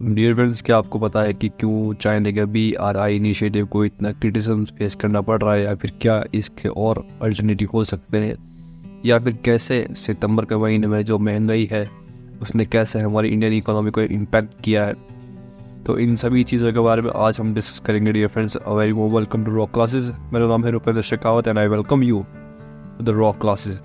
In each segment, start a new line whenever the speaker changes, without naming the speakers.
Dear friends, क्या आपको पता है कि क्यों चाइना के BRI इनिशिएटिव को इतना क्रिटिसिज्म फेस करना पड़ रहा है, या फिर क्या इसके और अल्टरनेटिव हो सकते हैं, या फिर कैसे सितंबर के महीने में जो महंगाई है उसने कैसे हमारी इंडियन इकोनॉमी को इम्पैक्ट किया है। तो इन सभी चीज़ों के बारे में आज हम डिस्कस करेंगे। Dear friends, a very warm welcome to Rock classes. मेरा नाम है Rupendra Shekhawat and I welcome you to the Rock classes.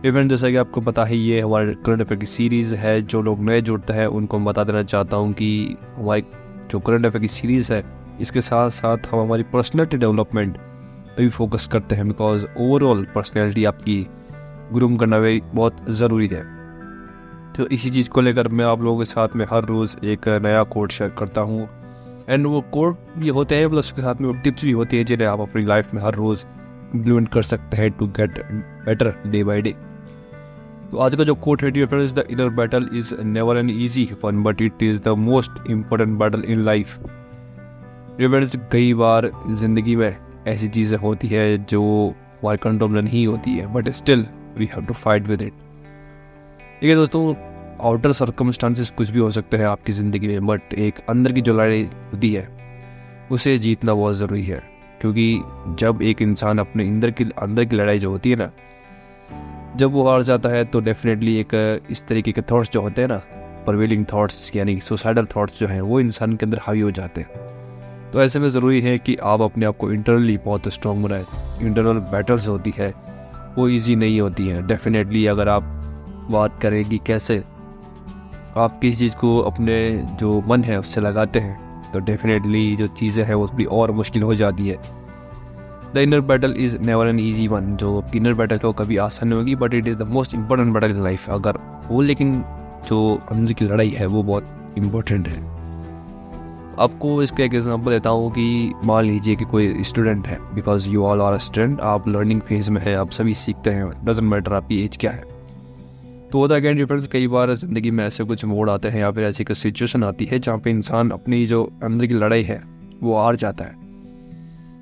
Event जैसा कि आपको पता है, ये हमारे करंट अफेयर की सीरीज़ है। जो लोग नए जुड़ते हैं उनको मैं बता देना चाहता हूँ कि हमारी जो करंट अफेयर की सीरीज़ है, इसके साथ साथ हम हमारी पर्सनैलिटी डेवलपमेंट पे भी फोकस करते हैं, बिकॉज ओवरऑल पर्सनैलिटी आपकी ग्रूम करना भी बहुत ज़रूरी है। तो इसी चीज़ को लेकर मैं आप लोगों के साथ में हर रोज़ एक नया कोड शेयर करता हूँ, एंड वो कोड भी होते हैं प्लस उसके साथ में वो टिप्स भी होती हैं जिन्हें आप अपनी लाइफ में हर रोज़ इम्प्लीमेंट कर सकते हैं to get better day by day. तो आज का जो कोट है, dear friends, the inner battle is never an easy one but it is the most important battle in life. Dear friends, कई बार जिंदगी में ऐसी चीज़ें होती है जो हमारे कंट्रोल में नहीं होती है, but still we have to fight with it. ठीक है दोस्तों, आउटर सर्कमस्टांसेस कुछ भी हो सकते हैं आपकी ज़िंदगी में, बट एक अंदर की जो लड़ाई होती है उसे जीतना बहुत ज़रूरी है। क्योंकि जब एक इंसान अपने अंदर की लड़ाई जो होती है ना, जब वो हार जाता है तो डेफिनेटली एक इस तरीके के थॉट्स जो होते हैं ना, परवेलिंग थॉट्स यानी सुसाइडल थॉट्स जो हैं, वो इंसान के अंदर हावी हो जाते हैं। तो ऐसे में ज़रूरी है कि आप अपने आप को इंटरनली बहुत स्ट्रॉन्ग बनाएं। इंटरनल बैटल्स होती है वो इजी नहीं होती है। डेफिनेटली अगर आप बात करें कि कैसे आप किसी चीज़ को अपने जो मन है उससे लगाते हैं, तो डेफिनेटली जो चीज़ें हैं वो थोड़ी और मुश्किल हो जाती है। The inner battle is never an easy one. जो इनर बैटल है वो कभी आसान नहीं होगी, but it is the most important battle in life. अगर वो, लेकिन जो अंदर की लड़ाई है वो बहुत इम्पोर्टेंट है। आपको इसका एक एग्जांपल देता हूँ कि मान लीजिए कि कोई स्टूडेंट है, because you all are student, आप लर्निंग फेज में है, आप सभी सीखते हैं, डजेंट मैटर आपकी एज क्या है। तो होता है डिफरेंस, कई बार ज़िंदगी में ऐसे कुछ मोड़ आते हैं या फिर ऐसी कुछ सिचुएशन आती है जहाँ पे इंसान अपनी जो अंदर की लड़ाई है वो हार जाता है।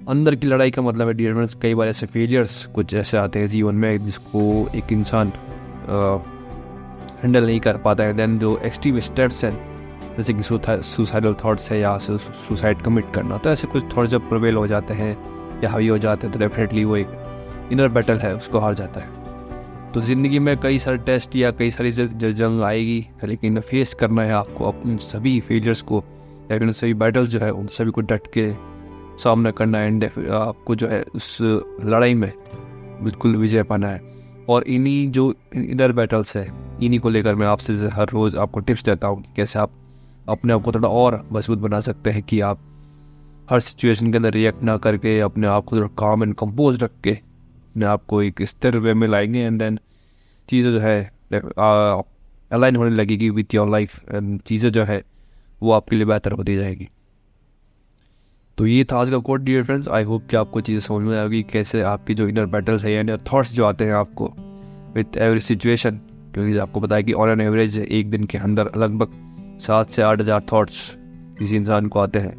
अंदर की लड़ाई का मतलब है डियर फ्रेंड्स, कई बार ऐसे फेलियर्स कुछ ऐसे आते हैं जीवन में जिसको एक इंसान हैंडल नहीं कर पाता है। देन जो एक्सट्रीम स्टेप्स हैं जैसे कि सुसाइडल थॉट्स है या सुसाइड कमिट करना, तो ऐसे कुछ थॉट्स जब प्रिवेल हो जाते हैं या हावी हो जाते हैं तो डेफिनेटली वो एक इनर बैटल है, उसको हार जाता है। तो ज़िंदगी में कई सारे टेस्ट या कई सारी जंग आएगी, लेकिन फेस करना है आपको अपने सभी फेलियर्स को या फिर सभी बैटल्स जो है उन सभी को डट के सामना करना है, एंड आपको जो है उस लड़ाई में बिल्कुल विजय पाना है। और इन्हीं जो इनर बैटल्स है, इन्हीं को लेकर मैं आपसे हर रोज़ आपको टिप्स देता हूँ कि कैसे आप अपने आप को थोड़ा और मजबूत बना सकते हैं, कि आप हर सिचुएशन के अंदर रिएक्ट ना करके अपने आप को थोड़ा काम एंड कंपोज रख के अपने आप को एक स्थिर वे में लाएंगे, एंड देन चीज़ें जो है अलाइन होने लगेगी विथ योर लाइफ, एंड चीज़ें जो है वो आपके लिए बेहतर होती जाएगी। तो ये था आज का code dear friends. I hope कि आपको चीज़ें समझ में आएगी कैसे आपकी जो इनर बैटल्स है यानी थॉट्स जो आते हैं आपको विथ एवरी सिचुएशन। क्योंकि आपको पता है कि ऑन एन एवरेज एक दिन के अंदर लगभग 7 से 8 हज़ार थॉट्स किसी इंसान को आते हैं।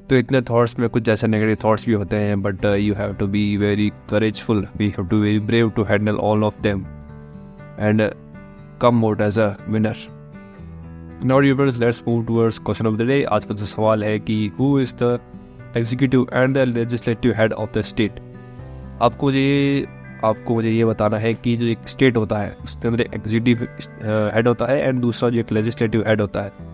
तो इतने थॉट्स में कुछ ऐसे नेगेटिव थॉट्स भी होते हैं, but you have to be very courageful, we have to very brave to handle all of them and come out as a winner. Now dear friends, let's move towards question of the day. आज का जो सवाल है कि who is the executive and the legislative head of the state. आपको मुझे ये बताना है कि जो एक स्टेट होता है उसके अंदर एक एग्जीक्यूटिव हेड होता है एंड दूसरा जो एक लेजिस्लेटिव हेड होता है।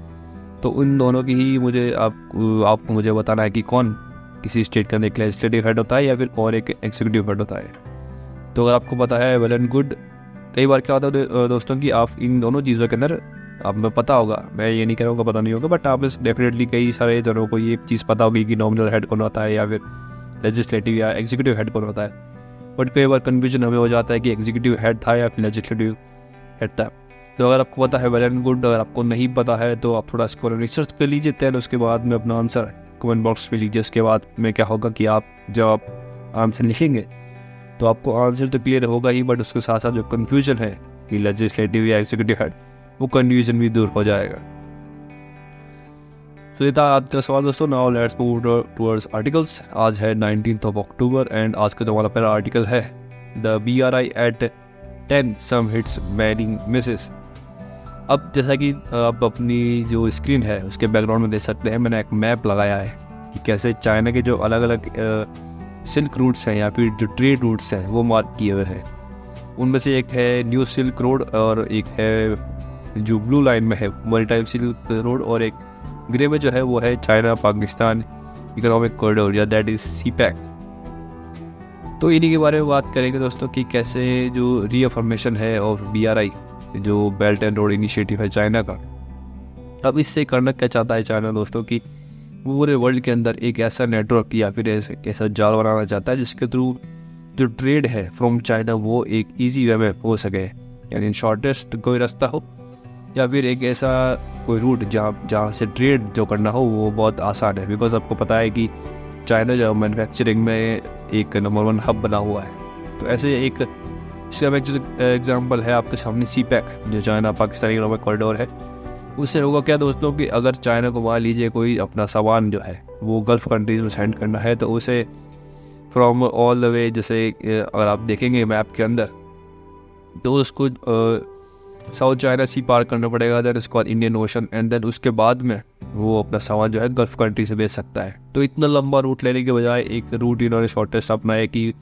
तो उन दोनों की ही आपको मुझे बताना है कि कौन किसी स्टेट के अंदर एक लेजिस्लेटिव हेड होता है या फिर कौन एक एग्जीक्यूटिव हेड होता है। तो अगर आपको पता है, वेल एंड गुड। कई बार क्या होता है दोस्तों कि आप इन दोनों चीज़ों के अंदर आप में पता होगा, मैं ये नहीं कह रहा हूँ पता नहीं होगा, बट आप डेफिनेटली कई सारे जनों को ये चीज़ पता होगी कि नॉमिनल हेड कौन होता है या फिर लेजिस्लेटिव या एग्जीक्यूटिव हेड कौन होता है। बट कई बार कन्फ्यूजन हमें हो जाता है कि एग्जीक्यूटिव हेड था या फिर लेजिस्लेटिव हेड था। तो अगर आपको पता है, वेल एंड गुड। अगर आपको नहीं पता है तो आप थोड़ा इसको रिसर्च कर लीजिए, दैन उसके बाद में अपना आंसर कमेंट बॉक्स में लीजिए। उसके बाद में क्या होगा कि आप जब आप आंसर लिखेंगे तो आपको आंसर तो क्लियर होगा ही, बट उसके साथ साथ जो कन्फ्यूजन है कि लेजिस्लेटिव या एग्जीक्यूटिव हेड, वो कन्फ्यूजन भी दूर हो जाएगा। तो ये था आज का सवाल दोस्तों। Now let's move towards articles. आज है 19 अक्टूबर एंड आज का जो हमारा पहला आर्टिकल है, the BRI at 10 some hits many misses. अब जैसा कि आप अपनी जो स्क्रीन है उसके बैकग्राउंड में देख सकते हैं, मैंने एक मैप लगाया है कि कैसे चाइना के जो अलग अलग सिल्क रूट्स हैं या फिर जो ट्रेड रूट्स हैं वो मार्क किए हुए हैं। उनमें से एक है न्यू सिल्क रोड और एक है जो ब्लू लाइन में है मैरीटाइम सिल्क रोड, और एक ग्रे में जो है वो है चाइना पाकिस्तान इकोनॉमिक कॉरिडोर या दैट इज सीपैक। तो इन्हीं के बारे में बात करेंगे दोस्तों कि कैसे जो रीअफर्मेशन है ऑफ BRI जो बेल्ट एंड रोड इनिशिएटिव है चाइना का, अब इससे करना क्या चाहता है चाइना दोस्तों कि पूरे वर्ल्ड के अंदर एक ऐसा नेटवर्क या फिर ऐसा जाल बनाना चाहता है जिसके थ्रू जो ट्रेड है फ्रॉम चाइना वो एक इजी वे में हो सके, यानी शॉर्टेस्ट कोई रास्ता हो या फिर एक ऐसा कोई रूट जहाँ से ट्रेड जो करना हो वो बहुत आसान है। बिकॉज आपको पता है कि चाइना जो मैन्युफैक्चरिंग में एक नंबर 1 हब बना हुआ है। तो ऐसे एक इसका एग्जाम्पल है आपके सामने सीपैक जो चाइना पाकिस्तान इकोनॉमिक कॉरिडोर है। उससे होगा क्या दोस्तों कि अगर चाइना को मान लीजिए कोई अपना सामान जो है वो गल्फ कंट्रीज में सेंड करना है तो उसे फ्रॉम ऑल द वे, जैसे अगर आप देखेंगे मैप के अंदर तो उसको साउथ चाइना सी पार करना पड़ेगा, देन उसके बाद इंडियन ओशन, एंड देन उसके बाद में वो अपना सामान जो है गल्फ कंट्री से भेज सकता है। तो इतना लंबा रूट लेने के बजाय एक रूट इन्होंने शॉर्टेस्ट अपनाया कि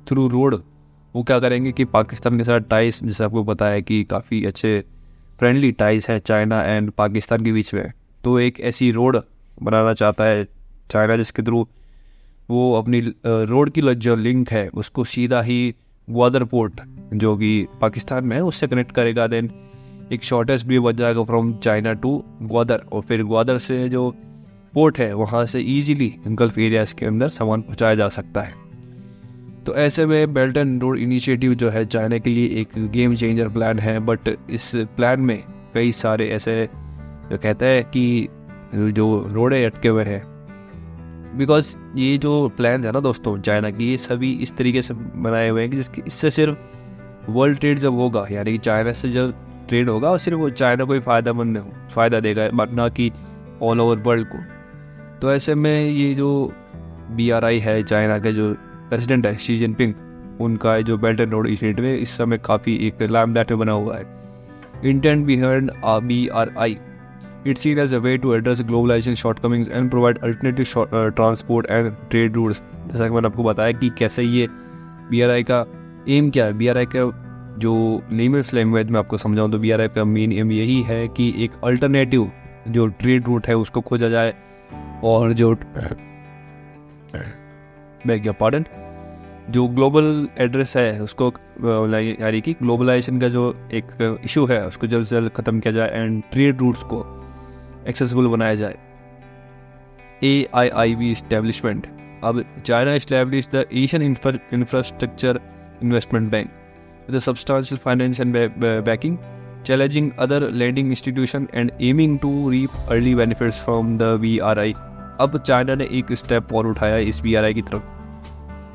थ्रू रोड वो क्या करेंगे कि पाकिस्तान के साथ टाइज, जैसे आपको पता है कि काफ़ी अच्छे फ्रेंडली टाइज है चाइना एंड पाकिस्तान के बीच में, तो एक ऐसी रोड बनाना चाहता है चाइना जिसके थ्रू वो अपनी रोड की जो लिंक है उसको सीधा ही ग्वादर पोर्ट जो कि पाकिस्तान में है उससे कनेक्ट करेगा। देन एक शॉर्टेस्ट भी बन जाएगा फ्रॉम चाइना टू ग्वादर, और फिर ग्वादर से जो पोर्ट है वहाँ से इजीली गल्फ एरियाज के अंदर सामान पहुँचाया जा सकता है। तो ऐसे में बेल्ट एंड रोड इनिशिएटिव जो है चाइना के लिए एक गेम चेंजर प्लान है। बट इस प्लान में कई सारे ऐसे जो कहते हैं कि जो रोडें अटके हुए हैं, बिकॉज ये जो प्लान है ना दोस्तों चाइना की, ये सभी इस तरीके से बनाए हुए हैं कि जिसकी इससे सिर्फ वर्ल्ड ट्रेड जब होगा, यानी कि चाइना से जब ट्रेड होगा और सिर्फ वो चाइना को ही फ़ायदा देगा, ना कि ऑल ओवर वर्ल्ड को। तो ऐसे में ये जो BRI है चाइना के जो प्रेसिडेंट है शी जिनपिंग, उनका जो बेल्ट एंड रोड इनिशिएटिव है इस समय काफ़ी एक लाइमलाइट में बना हुआ है। Intent behind BRI it's seen as a way to address globalization shortcomings and provide alternative transport and trade routes। जैसा कि मैंने आपको बताया कि कैसे ये BRI का एम क्या है। BRI का जो लेमन्स लैंग्वेज में आपको समझाऊँ तो BRI का मेन एम यही है कि एक अल्टरनेटिव जो ट्रेड रूट है उसको खोजा जाए, और जो जो ग्लोबल एड्रेस है उसको, यानी कि ग्लोबलाइजेशन का जो एक इशू है उसको जल्द से जल्द ख़त्म किया जाए एंड ट्रेड रूट्स को एक्सेसिबल बनाया जाए। AIIB इस्टेब्लिशमेंट, अब China establish the Asian Infrastructure Investment Bank with substantial finance and backing, challenging other lending institution and aiming to reap early benefits from the BRI। अब China ने एक step और उठाया इस BRI की तरफ।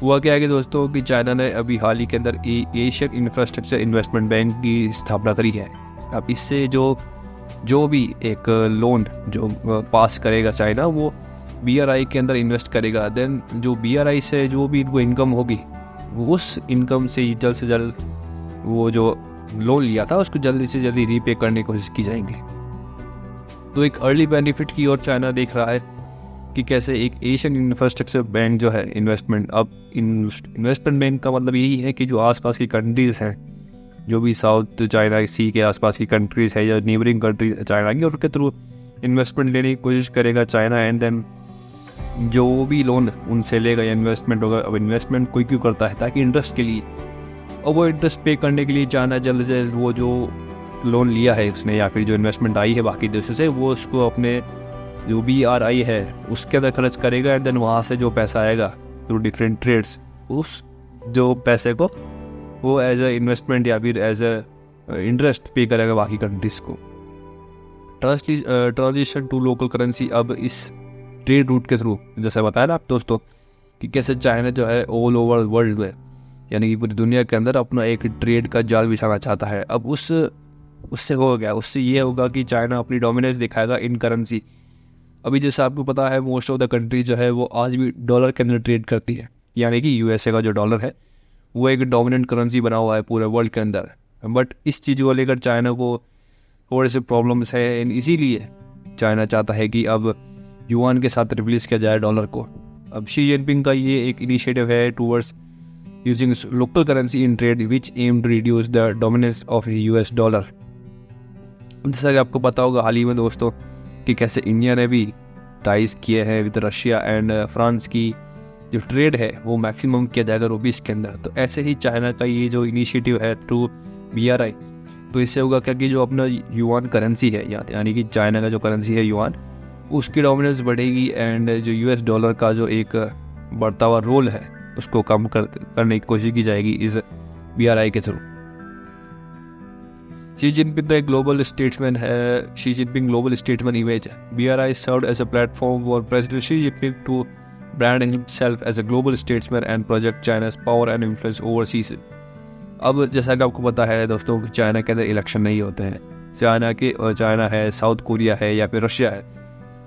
हुआ क्या है कि दोस्तों कि चाइना ने अभी हाल ही के अंदर एशियन इंफ्रास्ट्रक्चर इन्वेस्टमेंट बैंक की स्थापना करी है। अब इससे जो भी एक लोन जो पास करेगा चाइना वो BRI के अंदर इन्वेस्ट करेगा। देन जो BRI से जो भी इनको इनकम होगी उस इनकम से ही जल्द से जल्द वो जो लोन लिया था उसको जल्दी से जल्दी रीपे करने की कोशिश की जाएंगी। तो एक अर्ली बेनिफिट की ओर चाइना देख रहा है कि कैसे एक एशियन इंफ्रास्ट्रक्चर बैंक जो है इन्वेस्टमेंट, अब इन्वेस्टमेंट बैंक का मतलब यही है कि जो आसपास की कंट्रीज़ हैं, जो भी साउथ चाइना सी के आसपास की कंट्रीज़ है या नेबरिंग कंट्रीज है चाइना की, उनके थ्रू इन्वेस्टमेंट लेने की कोशिश करेगा चाइना। एंड देन जो भी लोन उनसे लेगा या इन्वेस्टमेंट होगा, अब इन्वेस्टमेंट कोई क्यों करता है, ताकि इंटरेस्ट के लिए, और वो इंटरेस्ट पे करने के लिए चाइना जल्द से जल्द वो जो लोन लिया है उसने या फिर जो इन्वेस्टमेंट आई है बाकी देशों से वो उसको अपने जो BRI है उसके अंदर खर्च करेगा। एंड देन वहाँ से जो पैसा आएगा थ्रू डिफरेंट ट्रेड्स, उस जो पैसे को वो एज ए इन्वेस्टमेंट या फिर एज ए इंटरेस्ट पे करेगा बाकी कंट्रीज को। ट्रांजिशन टू लोकल करेंसी, अब इस ट्रेड रूट के थ्रू जैसे बताया ना आप दोस्तों कि कैसे चाइना जो है ऑल ओवर वर्ल्ड में, यानी कि पूरी दुनिया के अंदर अपना एक ट्रेड का जाल बिछाना चाहता है। अब उससे हो गया, उससे ये होगा कि चाइना अपनी डोमिनेंस दिखाएगा इन करेंसी। अभी जैसे आपको पता है मोस्ट ऑफ द कंट्री जो है वो आज भी डॉलर के अंदर ट्रेड करती है, यानी कि USA का जो डॉलर है वो एक डोमिनेंट करेंसी बना हुआ है पूरे वर्ल्ड के अंदर। बट इस चीज़ को लेकर चाइना को थोड़े से प्रॉब्लम्स है, इसीलिए चाइना चाहता है कि अब युआन के साथ रिप्लेस किया जाए डॉलर को। अब शी जिनपिंग का ये एक इनिशिएटिव है towards using local currency in trade which aim to reduce the dominance of US dollar. जैसा कि आपको पता होगा हाल ही में दोस्तों कि कैसे इंडिया ने भी टाइज किए हैं विद रशिया एंड फ्रांस की जो ट्रेड है वो मैक्सिमम किया जाएगा रुपीस के अंदर। तो ऐसे ही चाइना का ये जो इनिशिएटिव है थ्रू BRI, तो इससे होगा क्या कि जो अपना युआन करेंसी है यानी कि चाइना का जो करेंसी है युआन, उसकी डोमिनेंस बढ़ेगी एंड जो यूएस डॉलर का जो एक बढ़ता हुआ रोल है उसको कम करने की कोशिश की जाएगी इस BRI के थ्रू। शी जिनपिंग एक ग्लोबल स्टेट्समैन है, Xi Jinping global statesman image. BRI served as a platform for President Xi Jinping to brand himself as a global statesman and project China's power and influence overseas। अब जैसा कि आपको पता है दोस्तों कि चाइना के अंदर इलेक्शन नहीं होते हैं, चाइना है, साउथ कोरिया है या फिर रशिया है,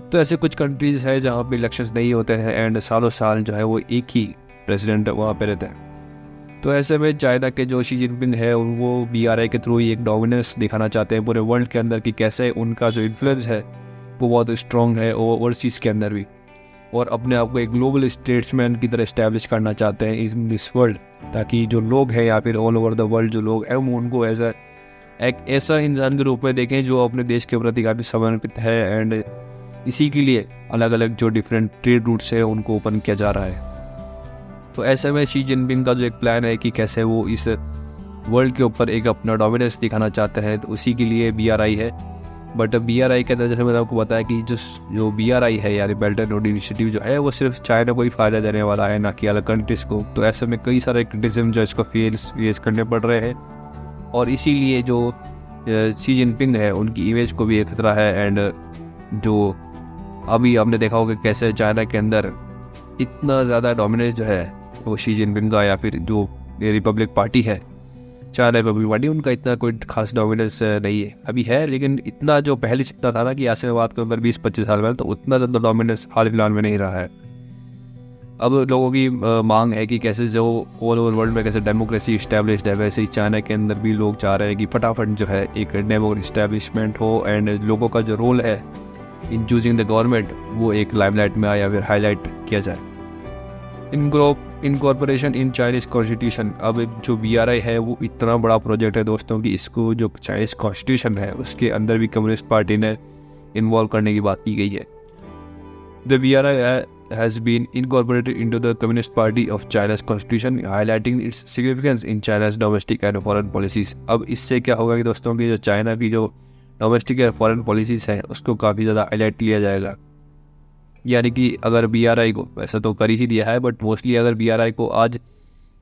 तो ऐसे कुछ कंट्रीज़ है जहाँ पे इलेक्शंस नहीं होते हैं एंड सालों साल जो है वो एक ही प्रेसिडेंट वहाँ पे रहता है। तो ऐसे में चाइना के जो शी जिनपिंग है वो BRI के थ्रू ही एक डोमिनेंस दिखाना चाहते हैं पूरे वर्ल्ड के अंदर कि कैसे उनका जो इन्फ्लुएंस है वो बहुत स्ट्रॉन्ग है ओवरसीज़ के अंदर भी, और अपने आप को एक ग्लोबल स्टेट्समैन की तरह इस्टेब्लिश करना चाहते हैं इन दिस वर्ल्ड, ताकि जो लोग हैं या फिर ऑल ओवर द वर्ल्ड जो लोग हैं वो उनको एक ऐसा इंसान के रूप में देखें जो अपने देश के प्रति काफ़ी समर्पित है एंड इसी के लिए अलग अलग जो डिफरेंट ट्रेड रूट्स है उनको ओपन किया जा रहा है। तो ऐसे में शी जिनपिंग का जो एक प्लान है कि कैसे वो इस वर्ल्ड के ऊपर एक अपना डोमिनेंस दिखाना चाहते हैं, तो उसी के लिए BRI है। बट BRI के अंदर जैसे मैंने आपको बताया कि जो BRI है यानी बेल्ट एंड रोड इनिशिएटिव जो है वो सिर्फ चाइना को ही फ़ायदा देने वाला है, ना कि अलग कंट्रीज़ को। तो ऐसे में कई सारे क्रिटिसिज्म जो इसको फेस करने पड़ रहे हैं और इसीलिए जो शी जिनपिंग है उनकी इमेज को भी एक खतरा है। एंड जो अभी आपने देखा होगा कैसे चाइना के अंदर इतना ज़्यादा डोमिनेंस जो है वो शी जिनपिंग का या फिर जो रिपब्लिक पार्टी है, चाइना रिपब्लिक पार्टी, उनका इतना कोई खास डोमिनेंस नहीं है, अभी है लेकिन इतना जो पहले जितना था ना कि ऐसे में बात करूँ अगर 20-25 साल में, तो उतना ज़्यादा डोमिनेंस हाल फिलहाल में नहीं रहा है। अब लोगों की मांग है कि कैसे जो ऑल ओवर वर्ल्ड में कैसे डेमोक्रेसी इस्टेब्लिश्ड है, वैसे ही चाइना के अंदर भी लोग चाह रहे हैं कि फटाफट जो है एक डेमोक्रेसी इस्टेब्लिशमेंट हो एंड लोगों का जो रोल है इन चूजिंग द गवर्नमेंट वो एक लाइमलाइट में आए या फिर हाईलाइट किया जाए। Incorporation in Chinese constitution. अब जो BRI है वो इतना बड़ा प्रोजेक्ट है दोस्तों कि इसको जो चाइनीज़ कॉन्स्टिट्यूशन है उसके अंदर भी कम्युनिस्ट पार्टी ने इन्वॉल्व करने की बात की गई है। The BRI has been incorporated into the Communist Party of China's constitution, highlighting its significance in China's domestic and foreign policies। अब इससे क्या होगा कि दोस्तों की जो चाइना की जो डोमेस्टिक और फॉरेन पॉलिसीज़ हैं उसको काफ़ी ज़्यादा हाईलाइट किया जाएगा। यानी कि अगर BRI को वैसे तो कर ही दिया है, बट मोस्टली अगर BRI को आज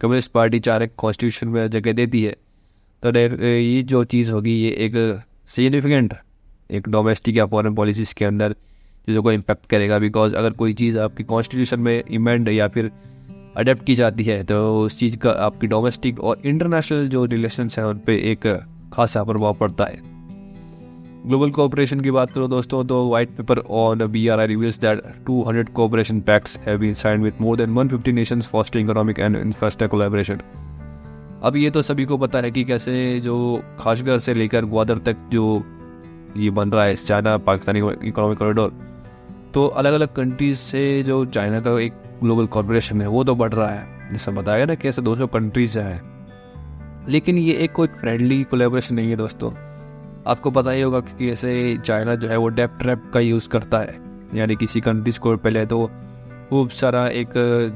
कम्युनिस्ट पार्टी चाहे कॉन्स्टिट्यूशन में जगह देती है तो ये जो चीज़ होगी ये एक सिग्निफिकेंट एक डोमेस्टिक या फॉरेन पॉलिसीज़ के अंदर चीज़ों को इम्पेक्ट करेगा। बिकॉज अगर कोई चीज़ आपकी कॉन्स्टिट्यूशन में इमेंड या फिर अडेप्ट की जाती है तो उस चीज़ का आपकी डोमेस्टिक और इंटरनेशनल जो रिलेशंस हैं उन पर एक खासा प्रभाव पड़ता है। ग्लोबल कोऑपरेशन की बात करो दोस्तों तो white paper on BRI reveals that 200 cooperation pacts have been signed with more than 150 nations fostering economic and infrastructure collaboration. अब ये तो सभी को पता है कि कैसे जो खासगर से लेकर ग्वादर तक जो ये बन रहा है चाइना पाकिस्तानी इकोनॉमिक कॉरिडोर, तो अलग अलग कंट्रीज से जो चाइना का एक ग्लोबल कॉर्पोरेशन है वो तो बढ़ रहा है, जैसा बताया ना कैसे 200 कंट्रीज हैं। लेकिन ये एक कोई फ्रेंडली कोलैबोरेशन नहीं है दोस्तों। आपको पता ही होगा कि कैसे चाइना जो है वो डेब्ट ट्रैप का यूज़ करता है, यानी किसी कंट्रीज को पहले तो खूब सारा एक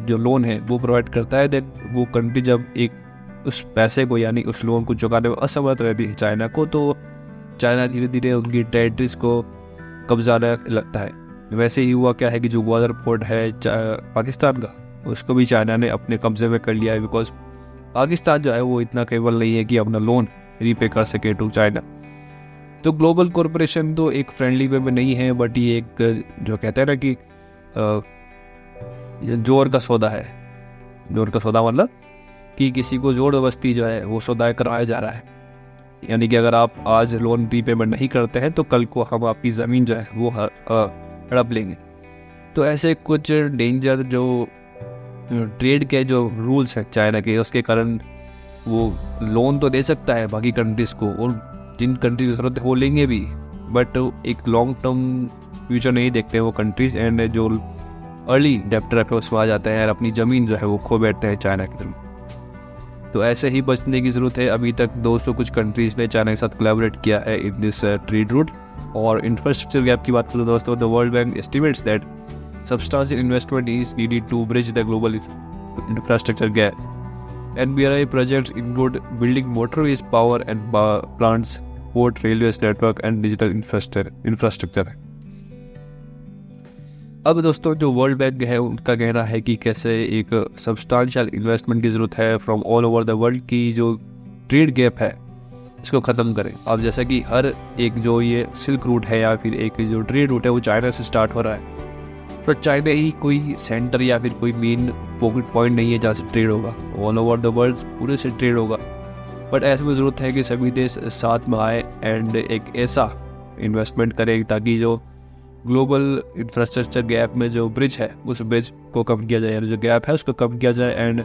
जो लोन है वो प्रोवाइड करता है, देन वो कंट्री जब एक उस पैसे को यानी उस लोन को चुकाने में असमर्थ रहती है चाइना को, तो चाइना धीरे धीरे उनकी टेरिटरीज को कब्जाने लगता है। वैसे ही हुआ क्या है कि जो ग्वादर पोर्ट है पाकिस्तान का, उसको भी चाइना ने अपने कब्जे में कर लिया है। बिकॉज पाकिस्तान जो है वो इतना केवल नहीं है कि अपना लोन रीपे कर सके टू चाइना। तो ग्लोबल कॉरपोरेशन तो एक फ्रेंडली वे में नहीं है, बट ये एक जो कहते हैं ना कि जोर का सौदा है। जोर का सौदा मतलब कि किसी को जोर जबरदस्ती जो है वो सौदा करवाया जा रहा है, यानी कि अगर आप आज लोन रीपेमेंट नहीं करते हैं तो कल को हम आपकी ज़मीन जो है वो हड़प लेंगे। तो ऐसे कुछ डेंजर जो ट्रेड के जो रूल्स हैं चाइना के, उसके कारण वो लोन तो दे सकता है बाकी कंट्रीज़ को, और जिन कंट्रीज की ज़रूरत है वो लेंगे भी, बट एक लॉन्ग टर्म फ्यूचर नहीं देखते वो कंट्रीज, एंड जो अर्ली डेप्टर है उसमें आ जाते हैं और अपनी ज़मीन जो है वो खो बैठते हैं चाइना की तरफ। तो ऐसे ही बचने की ज़रूरत है। अभी तक 200 कुछ कंट्रीज़ ने चाइना के साथ कोलैबोरेट किया है इन दिस ट्रेड रूट। और इंफ्रास्ट्रक्चर गैप की बात करें दोस्तों, the world bank estimates that substantial investment is needed to bridge the global infrastructure gap. NBRI projects include building motorways, power and plants, port, railways network and digital infrastructure. अब दोस्तों जो world bank है उनका कहना है कि कैसे एक सब्सटेंशियल इन्वेस्टमेंट की ज़रूरत है from all over the world की जो ट्रेड गैप है इसको ख़त्म करें। अब जैसा कि हर एक जो ये सिल्क रूट है या फिर एक जो ट्रेड रूट है वो चाइना से स्टार्ट हो रहा है, तो चाइना ही कोई सेंटर या फिर कोई मेन पॉकेट पॉइंट नहीं है जहाँ से ट्रेड होगा। ऑल ओवर द वर्ल्ड पूरे से ट्रेड होगा, बट ऐसे में ज़रूरत है कि सभी देश साथ में आए एंड एक ऐसा इन्वेस्टमेंट करें ताकि जो ग्लोबल इंफ्रास्ट्रक्चर गैप में जो ब्रिज है उस ब्रिज को कम किया जाए, यानी जो गैप है उसको कम किया जाए एंड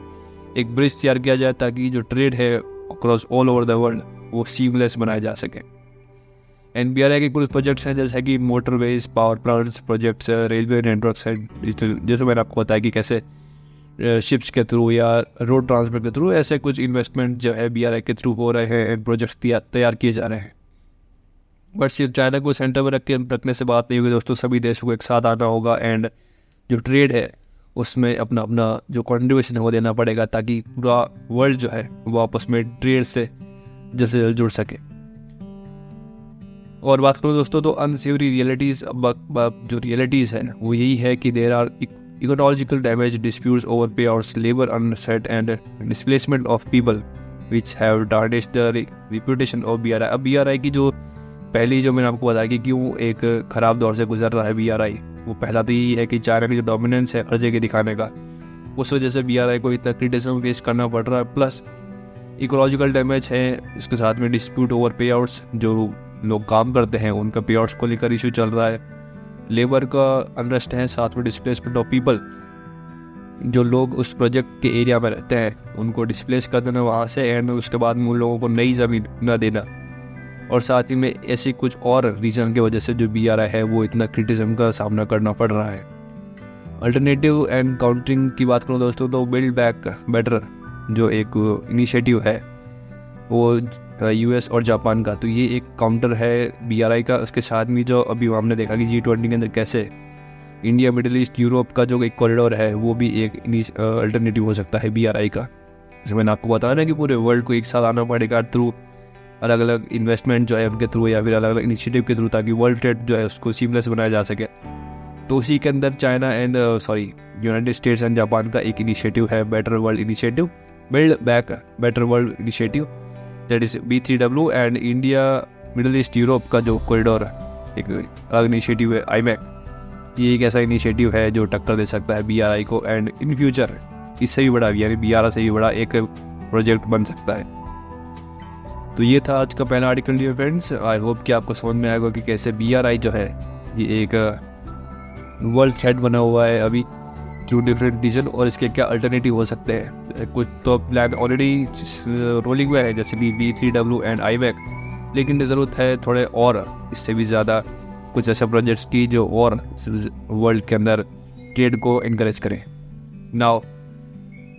एक ब्रिज तैयार किया जाए ताकि जो ट्रेड है across all over the world वो सीमलेस बनाया जा सके। NBRI के कुछ प्रोजेक्ट्स हैं जैसे कि motorways, power plants projects, railway networks है, जैसे मैंने आपको बताया कि कैसे शिप्स के थ्रू या रोड ट्रांसपोर्ट के थ्रू ऐसे कुछ इन्वेस्टमेंट जो है BRI के थ्रू हो रहे हैं एंड प्रोजेक्ट्स तैयार किए जा रहे हैं। बट सिर्फ चाइना को सेंटर में रखने से बात नहीं होगी दोस्तों, सभी देशों को एक साथ आना होगा एंड जो ट्रेड है उसमें अपना अपना जो कंट्रीब्यूशन है वो देना पड़ेगा ताकि पूरा वर्ल्ड जो है वो आपस में ट्रेड से जल्द से जल्द जुड़ सके। और बात करूँ दोस्तों तो अनसेवरी रियलिटीज़, जो रियलिटीज़ है वो यही है कि there are economical damage, disputes over payouts, labour unrest and displacement of people which have tarnished the reputation of BRI। अब BRI की जो पहली जो मैंने आपको बताया कि क्यों एक ख़राब दौर से गुजर रहा है BRI, वो पहला तो यही है कि चाइना की जो डोमिनेंस है हर जगह दिखाने का, उस वजह से BRI को इतना क्रिटिसिज्म फेस करना पड़ रहा है। प्लस इकोलॉजिकल डैमेज है, इसके साथ में डिस्प्यूट ओवर पे आउट्स, जो लोग काम करते हैं उनका पे आउट्स को लेकर इशू चल रहा है, लेबर का अनरेस्ट है, साथ में डिस्प्लेसमेंट ऑफ पीपल, जो लोग उस प्रोजेक्ट के एरिया में रहते हैं उनको डिस्प्लेस कर देना वहाँ से एंड उसके बाद उन लोगों को नई ज़मीन न देना, और साथ ही में ऐसी कुछ और रीज़न की वजह से जो BRI है वो इतना क्रिटिसिज्म का सामना करना पड़ रहा है। अल्टरनेटिव एंड काउंटरिंग की बात करूँ दोस्तों तो बिल्ड बैक बेटर जो एक इनिशिएटिव है वो US और जापान का, तो ये एक काउंटर है BRI का। उसके साथ में जो अभी हमने देखा कि G20 के अंदर कैसे इंडिया, मिडिल ईस्ट, यूरोप का जो एक कॉरिडोर है वो भी एक अल्टरनेटिव हो सकता है BRI का। जैसे मैंने आपको बताया ना कि पूरे वर्ल्ड को एक साथ आना पड़ेगा थ्रू अलग अलग इन्वेस्टमेंट जो है उनके थ्रू या फिर अलग अलग इनिशिएटिव के थ्रू, ताकि वर्ल्ड ट्रेड जो है उसको सीमलेस बनाया जा सके। तो उसी के अंदर China and United states and Japan का एक इनिशिएटिव है better world initiative, build back better world initiative, that is B3W, and India, middle east, Europe का जो कॉरिडोर एक अलग इनिशिएटिव है IMEC। ये एक ऐसा इनिशिएटिव है जो टक्कर दे सकता है BRI को एंड इन फ्यूचर इससे भी बड़ा यानी BRI से भी बड़ा एक प्रोजेक्ट बन सकता है। तो ये था आज का पहला article dear friends. I hope कि आपको समझ में आएगा कि कैसे BRI जो है ये एक वर्ल्ड थ्रेट बना हुआ है अभी थ्रू डिफरेंट रीजन, और इसके क्या अल्टरनेटिव हो सकते हैं। कुछ तो प्लान ऑलरेडी रोलिंग में है जैसे कि B3W एंड IMEC, लेकिन ज़रूरत है थोड़े और इससे भी ज़्यादा कुछ ऐसे प्रोजेक्ट्स की जो और वर्ल्ड के अंदर ट्रेड को इनकरेज करें। नाउ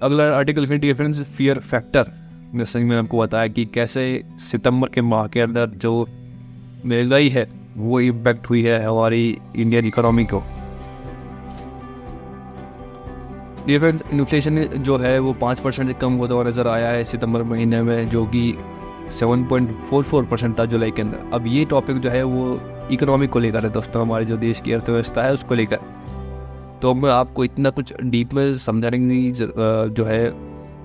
अगला आर्टिकल फिर डियर फ्रेंड्स, फियर फैक्टर। जैसे मैंने आपको बताया कि कैसे सितंबर के माह के अंदर जो महंगाई है वो इम्पैक्ट हुई है हमारी इंडियन इकोनॉमी को। डियर फ्रेंड्स, इन्फ्लेशन जो है वो 5% से कम होता हुआ नज़र आया है सितंबर महीने में, जो कि 7.44% था जुलाई के अंदर। अब ये टॉपिक जो है वो इकोनॉमी को लेकर है दोस्तों, हमारे जो देश की अर्थव्यवस्था है उसको लेकर। तो मैं आपको इतना कुछ डीप में समझाने की जो है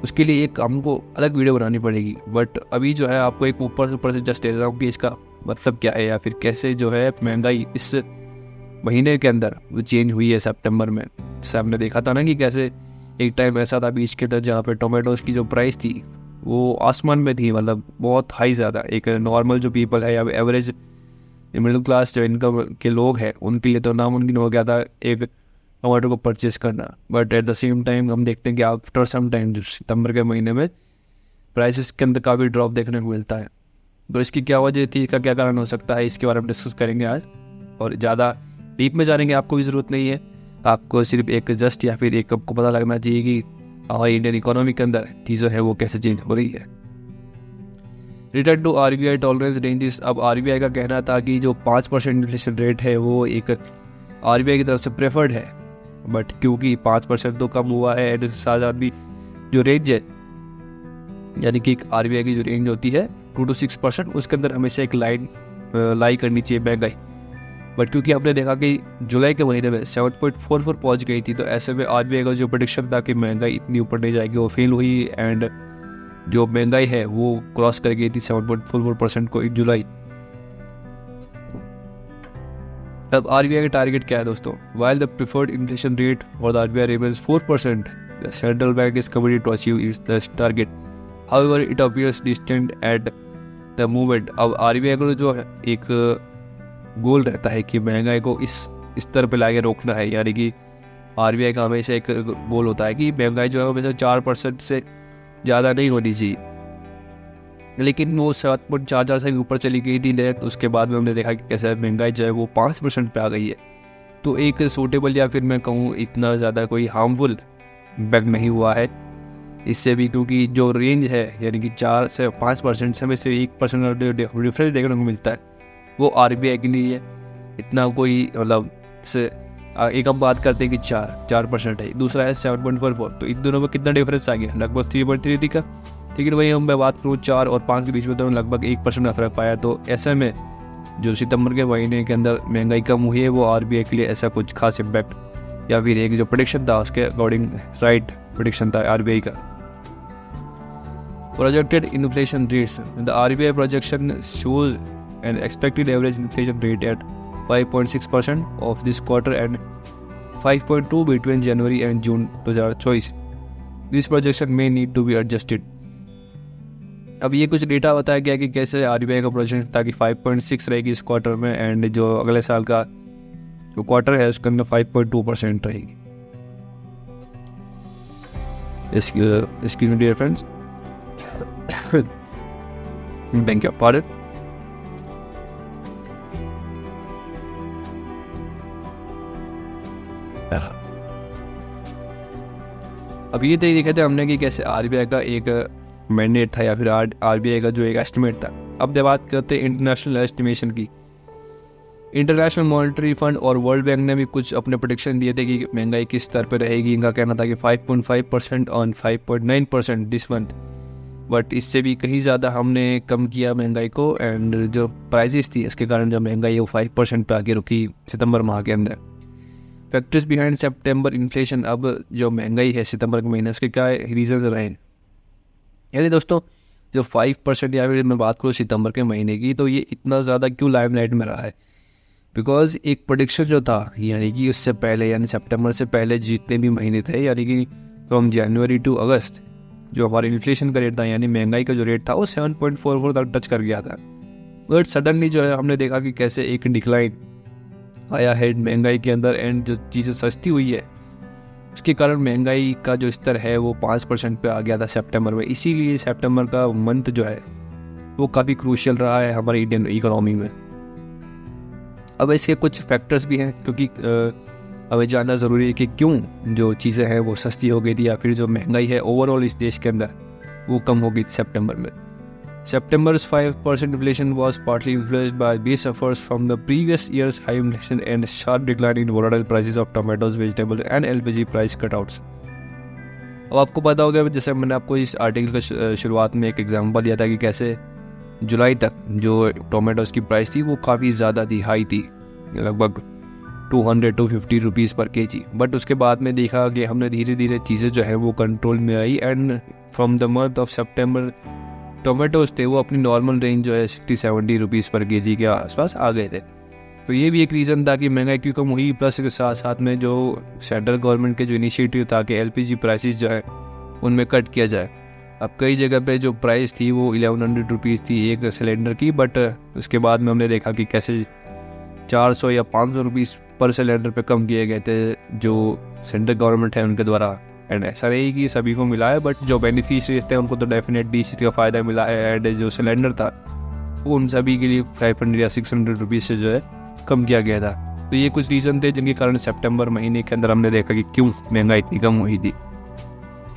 उसके लिए एक हमको अलग वीडियो बनानी पड़ेगी, बट अभी जो है आपको एक ऊपर से जस्ट दे रहा हूँ कि इसका मतलब क्या है या फिर कैसे जो है महंगाई इस महीने के अंदर वो चेंज हुई है सितंबर में। जैसे हमने देखा था ना कि कैसे एक टाइम ऐसा था बीच के अंदर जहाँ पे टोमेटोज़ की जो प्राइस थी वो आसमान में थी, मतलब बहुत हाई ज़्यादा। एक नॉर्मल जो पीपल है या एवरेज मिडिल क्लास जो इनकम के लोग हैं उनके लिए तो नामुमकिन हो गया था एक टमाटो को परचेस करना। But at the same time हम देखते हैं कि आफ्टर सम टाइम जो सितंबर के महीने में प्राइसेस के अंदर काफ़ी ड्रॉप देखने को मिलता है। तो इसकी क्या वजह थी, इसका क्या कारण हो सकता है, इसके बारे में डिस्कस करेंगे आज। और ज़्यादा डीप में जाने की आपको भी ज़रूरत नहीं है, आपको सिर्फ एक जस्ट या फिर एक आपको पता लगना चाहिए कि हमारी इंडियन इकोनॉमी के अंदर चीज़ें हैं वो कैसे चेंज हो रही है। Return to RBI tolerance ranges. अब RBI का कहना था कि जो 5% इन्फ्लेशन रेट है वो एक RBI की तरफ से प्रेफर्ड है, बट क्योंकि 5% तो कम हुआ है, एंड साथ भी जो रेंज है यानी कि RBI की जो रेंज होती है 2 to 6%, उसके अंदर हमेशा एक लाइन लाई करनी चाहिए महंगाई। बट क्योंकि हमने देखा कि जुलाई के महीने में 7.44 पहुंच गई थी, तो ऐसे में RBI का जो प्रेडिक्शन था कि महंगाई इतनी ऊपर नहीं जाएगी वो फेल हुई, एंड जो महंगाई है वो क्रॉस कर गई थी 7.44% को इन जुलाई। अब RBI का टारगेट क्या है दोस्तों? While the preferred inflation rate for the RBI remains 4%, the central bank is committed to achieve its target. However, it appears distant at the moment. अब RBI को जो है एक गोल रहता है कि महंगाई को इस स्तर पे लाके रोकना है, यानी कि RBI का हमेशा एक गोल होता है कि महंगाई जो है हमेशा 4% से ज़्यादा नहीं होनी चाहिए, लेकिन वो 7.44 से ऊपर चली गई थी। लेकिन उसके बाद में हमने देखा कि कैसे महंगाई जो है वो 5% पे आ गई है। तो एक सूटेबल या फिर मैं कहूँ इतना ज़्यादा कोई हार्मफुल इम्पैक्ट नहीं हुआ है इससे भी, क्योंकि जो रेंज है यानी कि 4 से 5% से हमें से 1% डिफरेंस देखने को मिलता है, वो RBI के लिए इतना कोई मतलब से एक हम बात करते हैं कि 4% है, दूसरा है 7.44, तो इन दोनों में कितना डिफरेंस आ गया, लगभग 3.3 का। लेकिन वही हम मैं बात करूँ 4 और 5 के बीच में तो लगभग 1% का फर्क पाया। तो ऐसे में जो सितंबर के महीने के अंदर महंगाई कम हुई है वो RBI के लिए ऐसा कुछ खास इम्पैक्ट या फिर एक जो प्रेडिक्शन था उसके अकॉर्डिंग राइट प्रेडिक्शन था RBI का। Projected inflation rates. The RBI projection shows an expected average inflation rate at 5.6% of this quarter and 5.2 between January and June 2024. This projection may need to be adjusted. अब ये कुछ data बताया गया कि कैसे RBI का projection था कि 5.6 रहेगी इस क्वार्टर में, एंड जो अगले साल का जो क्वार्टर है उसके अंदर 5.2% रहेगी। Excuse me dear friends, beg your pardon. अब ये देखा था हमने कि कैसे RBI का एक मैंडेट था या फिर RBI का जो एक एस्टिमेट था। अब बात करते हैं इंटरनेशनल एस्टिमेशन की। इंटरनेशनल मॉनेटरी फंड और वर्ल्ड बैंक ने भी कुछ अपने प्रेडिक्शन दिए थे कि महंगाई किस स्तर पर रहेगी। इनका कहना था कि 5.5% और 5.9% दिस मंथ, बट इससे भी कहीं ज़्यादा हमने कम किया महंगाई को, एंड जो प्राइजेस थी इसके कारण जो महंगाई है वो 5% पर आगे रुकी सितंबर माह के अंदर। फैक्टर्स बिहाइंड सितंबर इन्फ्लेशन। अब जो महंगाई है सितंबर के महीने उसके क्या रीजन रहे, यानी दोस्तों जो 5% या फिर मैं बात करूँ सितंबर के महीने की, तो ये इतना ज़्यादा क्यों लाइमलाइट में रहा है? बिकॉज एक प्रेडिक्शन जो था यानी कि उससे पहले यानी सितंबर से पहले जितने भी महीने थे यानी कि फ्रॉम जनवरी टू अगस्त जो हमारा इन्फ्लेशन का रेट था यानी महंगाई का जो रेट था वो 7.44 तक टच कर गया था। बट सडनली जो है हमने देखा कि कैसे एक डिक्लाइन आया है महंगाई के अंदर, एंड जो चीज़ें सस्ती हुई है उसके कारण महंगाई का जो स्तर है वो 5% पे आ गया था सितंबर में। इसीलिए सितंबर का मंथ जो है वो काफ़ी क्रूशियल रहा है हमारी इंडियन इकोनॉमी में। अब इसके कुछ फैक्टर्स भी हैं, क्योंकि हमें जानना ज़रूरी है कि क्यों जो चीज़ें हैं वो सस्ती हो गई थी या फिर जो महंगाई है ओवरऑल इस देश के अंदर वो कम हो गई थी सितंबर में। September's 5% inflation was partly influenced by base efforts from the previous year's high inflation and sharp decline in volatile prices of tomatoes, vegetables and LPG price cutouts. अब आपको पता होगा जैसे मैंने आपको इस आर्टिकल का शुरुआत में एक एग्जांपल दिया था कि कैसे जुलाई तक जो टोमेटोज़ की प्राइस थी वो काफ़ी ज़्यादा थी, हाई थी, लगभग 200-250 रुपीज़ पर केजी। बट उसके बाद में देखा कि हमने धीरे धीरे चीज़ें जो है वो कंट्रोल में आई, and from the month of September tomatoes थे वो अपनी नॉर्मल रेंज जो है 60-70 रुपीज़ पर केजी के आसपास आ गए थे। तो ये भी एक रीज़न था कि महंगाई क्यों कम हुई, प्लस के साथ साथ में जो सेंट्रल गवर्नमेंट के जो इनिशिएटिव था कि LPG प्राइसेस जो है उनमें कट किया जाए। अब कई जगह पे जो प्राइस थी वो 1100 रुपीज़ थी एक सिलेंडर की, बट उसके बाद में हमने देखा कि कैसे 400 या 500 रुपीज़ पर सिलेंडर पे कम किए गए थे जो सेंट्रल गवर्नमेंट है उनके द्वारा। एंड ऐसा नहीं कि सभी को मिला है, बट जो बेनिफिशियरीज थे उनको तो डेफिनेटली इस चीज़ का फ़ायदा मिला है। एंड जो सिलेंडर था उन सभी के लिए 500 या 600 रुपीज़ से जो है कम किया गया था। तो ये कुछ रीज़न थे जिनके कारण सितंबर महीने के अंदर हमने देखा कि क्यों महंगाई इतनी कम हुई थी।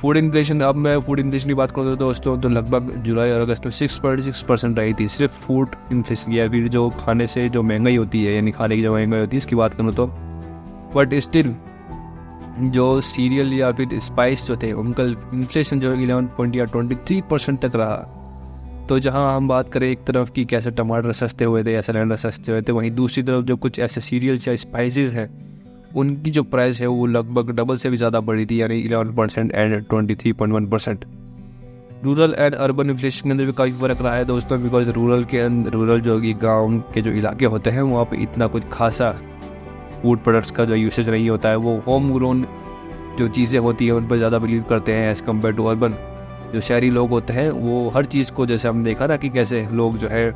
फूड इन्फ्लेशन, अब मैं फूड इन्फ्लेशन की बात करूँ तो दोस्तों, तो लगभग जुलाई और अगस्त में 6.6% रही थी सिर्फ फूड इन्फ्लेशन, या फिर जो खाने से जो महंगाई होती है, यानी खाने की जो महंगाई होती है इसकी बात करूँ तो। बट स्टिल जो सीरियल या फिर स्पाइस जो थे उनका इन्फ्लेशन जो 11 या 23% तक रहा। तो जहां हम बात करें एक तरफ कि कैसे टमाटर सस्ते हुए थे या सिलेंडर सस्ते हुए थे, वहीं दूसरी तरफ जो कुछ ऐसे सीरियल्स या स्पाइसेस हैं उनकी जो प्राइस है वो लगभग डबल से भी ज़्यादा बढ़ी थी, यानी 11% and 23.1%। Rural and urban inflation के अंदर भी काफ़ी फ़र्क रहा है दोस्तों, बिकॉज रूरल जो गाँव के जो इलाके होते हैं वहाँ पर इतना कुछ खासा फूड प्रोडक्ट्स का जो यूसेज नहीं होता है। वो होम ग्रोन जो चीज़ें होती हैं उन पर ज़्यादा बिलीव करते हैं एज़ कम्पेयर टू अर्बन। जो शहरी लोग होते हैं वो हर चीज़ को, जैसे हमने देखा ना कि कैसे लोग जो है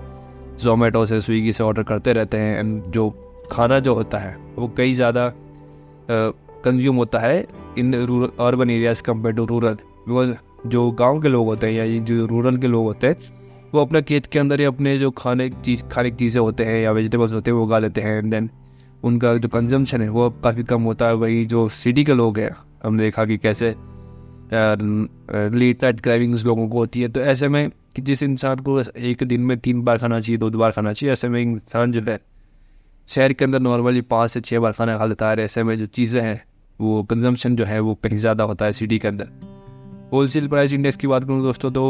जोमेटो से, स्विगी से ऑर्डर करते रहते हैं, एंड जो खाना जो होता है वो कई ज़्यादा कंज्यूम होता है in urban areas compare to rural. Because जो गांव के लोग होते हैं या जो रूरल के लोग होते हैं वो अपना खेत के अंदर ही अपने जो खाने की चीज़ें होते हैं या वेजिटेबल्स होते हैं वो उगा लेते हैं, एंड देन उनका जो कंजम्पशन है वो काफ़ी कम होता है। वही जो सिटी के लोग हैं, हमने देखा कि कैसे लेट नाइट क्राइविंग्स लोगों को होती है। तो ऐसे में कि जिस इंसान को एक दिन में 3 बार खाना चाहिए, 2 बार खाना चाहिए, ऐसे में इंसान जो है शहर के अंदर नॉर्मली 5 से 6 बार खाना खा लेता है। ऐसे में जो चीज़ें हैं वो कंजम्पशन जो है वो कहीं ज़्यादा होता है सिटी के अंदर। होलसेल प्राइस इंडेक्स की बात करूँ दोस्तों तो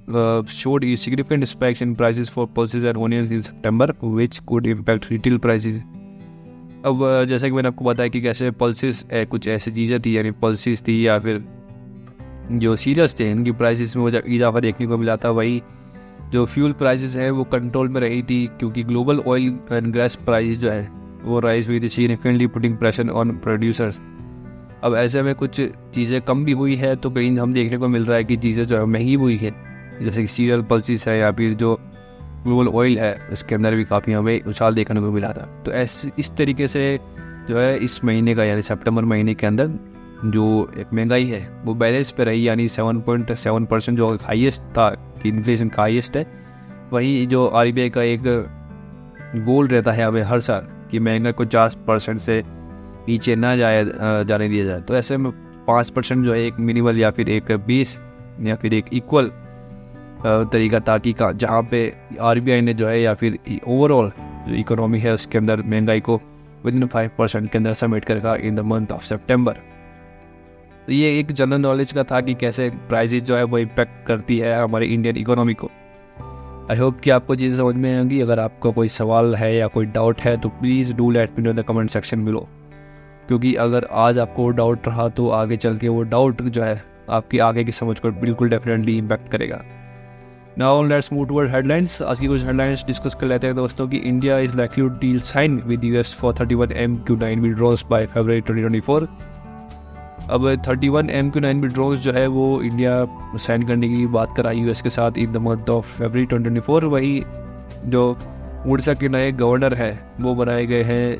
showed significant spikes in prices for pulses and onions in September, which could impact retail prices। अब जैसा कि मैंने आपको बताया कि कैसे पल्सेस कुछ ऐसी चीज़ें थी, यानी पल्सेस थी या फिर जो सीरियस थे, इनकी प्राइसेस में इजाफा देखने को मिला था। वही जो फ्यूल प्राइसेस हैं वो कंट्रोल में रही थी, क्योंकि global oil and gas price जो है वो राइज हुई थी, significantly putting pressure on producers. अब ऐसे में कुछ चीज़ें कम भी हुई है, तो कहीं हम देखने को मिल रहा है कि चीज़ें जो है महंगी हुई है, जैसे कि सीरियल पल्सेस है या फिर जो ग्लोबल ऑयल है उसके अंदर भी काफ़ी हमें उछाल देखने को मिला था। तो इस तरीके से जो है इस महीने का, यानी सितंबर महीने के अंदर जो एक महंगाई है वो बैलेंस पे रही, यानी 7.7% जो हाईएस्ट था कि इन्फ्लेशन का हाईएस्ट है। वही जो RBI का एक गोल रहता है हमें हर साल कि महंगाई को 4% से नीचे ना जाने दिया जाए। तो ऐसे में 5% जो है एक मिनिमल या फिर एक बेस या फिर एक इक्वल तरीका, ताकि जहाँ पे RBI ने जो है या फिर ओवरऑल जो इकोनॉमी है उसके अंदर महंगाई को विदिन 5% के अंदर समेट कर रखा इन द मंथ ऑफ सितंबर। तो ये एक जनरल नॉलेज का था कि कैसे प्राइसेस जो है वो इम्पेक्ट करती है हमारे इंडियन इकोनॉमी को। आई होप कि आपको चीज़ें समझ में आएंगी। अगर आपका कोई सवाल है या कोई डाउट है तो please do let me know in the comment section below, क्योंकि अगर आज आपको डाउट रहा तो आगे चल के वो डाउट जो है आपकी आगे की समझ को बिल्कुल डेफिनेटली इम्पैक्ट करेगा। Now let's move toward headlines. आज की कुछ हेडलाइंस डिस्कस कर लेते हैं दोस्तों कि India is likely to deal sign with US for 31 MQ-9 withdrawals by February 2024। अब 31 MQ-9 विड्रॉल्स जो है वो इंडिया साइन करने की बात कर रहा है US के साथ in the month of February 2024। वही जो उड़ीसा के नए गवर्नर है वो बनाए गए हैं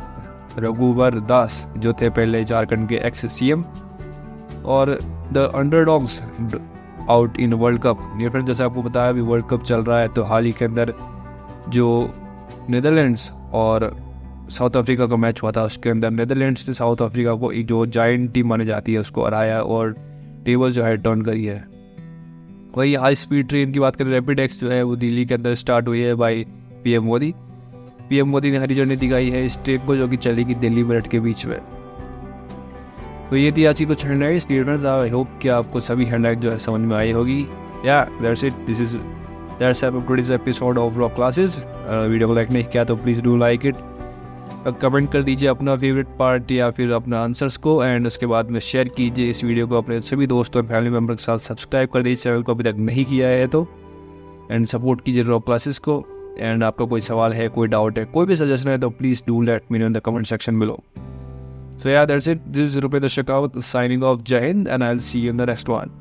रघुवर दास, जो थे पहले झारखंड के ex-CM। और the underdogs out in world cup. Dear friends, जैसे आपको बताया अभी वर्ल्ड कप चल रहा है, तो हाल ही के अंदर जो नीदरलैंड्स और साउथ अफ्रीका का मैच हुआ था उसके अंदर नीदरलैंड्स ने साउथ अफ्रीका को एक जो जायंट टीम मानी जाती है उसको हराया और टेबल जो है टर्न करी है। वही हाई स्पीड ट्रेन की बात करें, रैपिड एक्स जो है वो दिल्ली के अंदर स्टार्ट हुई है by PM Modi. PM Modi ने हरी झंडी दिखाई है इस ट्रेन को, जो कि चलेगी दिल्ली मेरठ के बीच में। तो ये थी आज की कुछ हेडलाइंस। डियर्स, आई होप कि आपको सभी हेडलाइन जो है समझ में आई होगी। या that's it, that's today's episode of rock classes. Video को लाइक नहीं किया तो please do like it. Comment कर दीजिए अपना फेवरेट पार्ट या फिर अपना आंसर्स को, एंड उसके बाद में शेयर कीजिए इस वीडियो को अपने सभी दोस्तों और फैमिली मेम्बर के साथ। सब्सक्राइब कर दीजिए चैनल को अभी तक नहीं किया है तो, एंड सपोर्ट कीजिए रॉक क्लासेस को। एंड आपका कोई सवाल है, कोई डाउट है, कोई भी सजेशन है तो please do let me know in the comment section below. So yeah, that's it. This is Rupendra Shekhawat signing off. Jai Hind, and I'll see you in the next one.